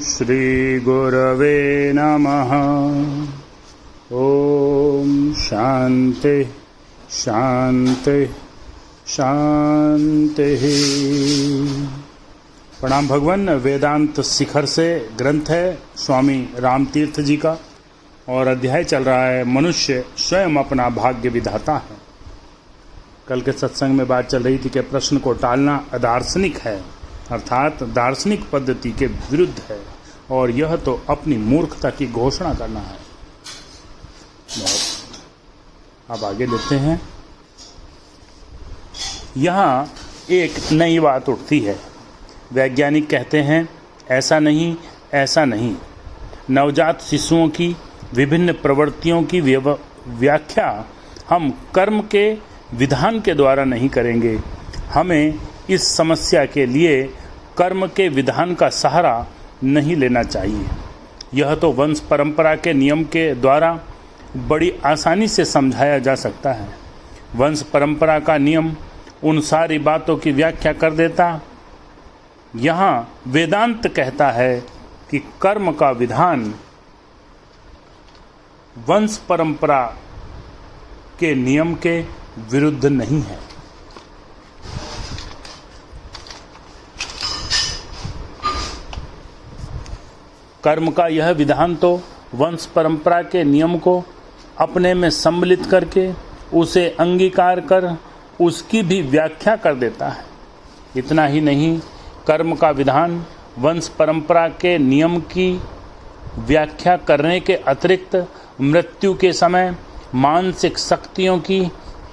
श्रीगुरवे नमः। ओम शांति शांति शांति। प्रणाम भगवान। वेदांत शिखर से ग्रंथ है स्वामी रामतीर्थ जी का और अध्याय चल रहा है मनुष्य स्वयं अपना भाग्य विधाता है। कल के सत्संग में बात चल रही थी कि प्रश्न को टालना अदार्शनिक है, अर्थात दार्शनिक पद्धति के विरुद्ध है और यह तो अपनी मूर्खता की घोषणा करना है। अब आगे लेते हैं। यहाँ एक नई बात उठती है। वैज्ञानिक कहते हैं ऐसा नहीं, ऐसा नहीं। नवजात शिशुओं की विभिन्न प्रवृत्तियों की व्याख्या हम कर्म के विधान के द्वारा नहीं करेंगे। हमें इस समस्या के लिए कर्म के विधान का सहारा नहीं लेना चाहिए। यह तो वंश परंपरा के नियम के द्वारा बड़ी आसानी से समझाया जा सकता है। वंश परंपरा का नियम उन सारी बातों की व्याख्या कर देता। यहाँ वेदांत कहता है कि कर्म का विधान वंश परंपरा के नियम के विरुद्ध नहीं है। कर्म का यह विधान तो वंश परंपरा के नियम को अपने में सम्मिलित करके उसे अंगीकार कर उसकी भी व्याख्या कर देता है। इतना ही नहीं, कर्म का विधान वंश परंपरा के नियम की व्याख्या करने के अतिरिक्त मृत्यु के समय मानसिक शक्तियों की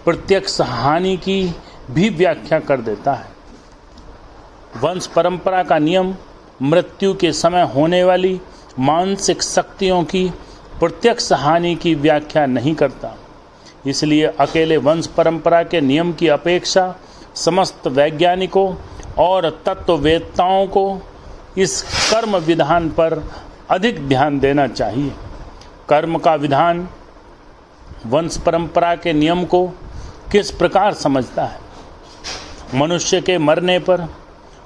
प्रत्यक्ष हानि की भी व्याख्या कर देता है। वंश परंपरा का नियम मृत्यु के समय होने वाली मानसिक शक्तियों की प्रत्यक्ष हानि की व्याख्या नहीं करता। इसलिए अकेले वंश परंपरा के नियम की अपेक्षा समस्त वैज्ञानिकों और तत्ववेत्ताओं को इस कर्म विधान पर अधिक ध्यान देना चाहिए। कर्म का विधान वंश परंपरा के नियम को किस प्रकार समझता है? मनुष्य के मरने पर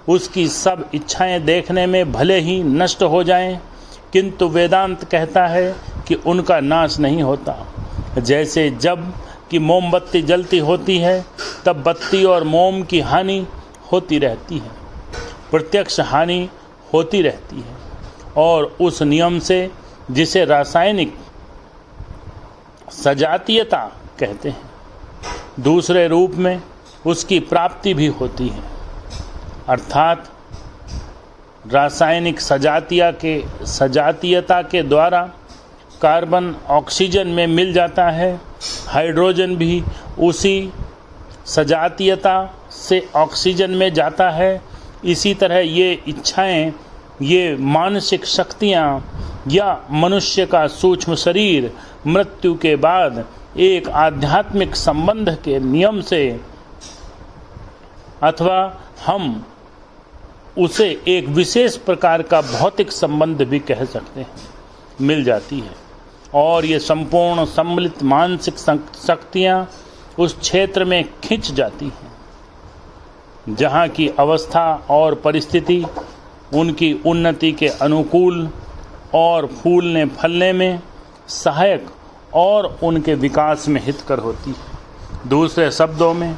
उसकी सब इच्छाएं देखने में भले ही नष्ट हो जाएं, किंतु वेदांत कहता है कि उनका नाश नहीं होता। जैसे जब कि मोमबत्ती जलती होती है तब बत्ती और मोम की हानि होती रहती है, प्रत्यक्ष हानि होती रहती है, और उस नियम से जिसे रासायनिक सजातीयता कहते हैं, दूसरे रूप में उसकी प्राप्ति भी होती है। अर्थात रासायनिक सजातीयता के द्वारा कार्बन ऑक्सीजन में मिल जाता है, हाइड्रोजन भी उसी सजातीयता से ऑक्सीजन में जाता है। इसी तरह ये इच्छाएं, ये मानसिक शक्तियाँ या मनुष्य का सूक्ष्म शरीर मृत्यु के बाद एक आध्यात्मिक संबंध के नियम से, अथवा हम उसे एक विशेष प्रकार का भौतिक संबंध भी कह सकते हैं, मिल जाती है। और ये संपूर्ण सम्मिलित मानसिक शक्तियाँ उस क्षेत्र में खिंच जाती हैं जहाँ की अवस्था और परिस्थिति उनकी उन्नति के अनुकूल और फूलने फलने में सहायक और उनके विकास में हितकर होती है। दूसरे शब्दों में,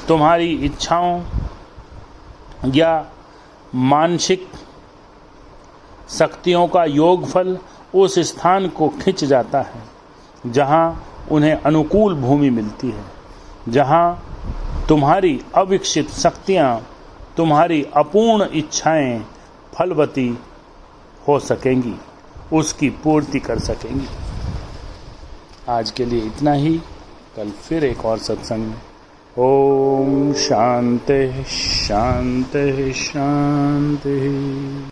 तुम्हारी इच्छाओं या मानसिक शक्तियों का योगफल उस स्थान को खिंच जाता है जहाँ उन्हें अनुकूल भूमि मिलती है, जहाँ तुम्हारी अविकसित शक्तियाँ, तुम्हारी अपूर्ण इच्छाएं फलवती हो सकेंगी, उसकी पूर्ति कर सकेंगी। आज के लिए इतना ही। कल फिर एक और सत्संग में। ओम शांति शांति शांति।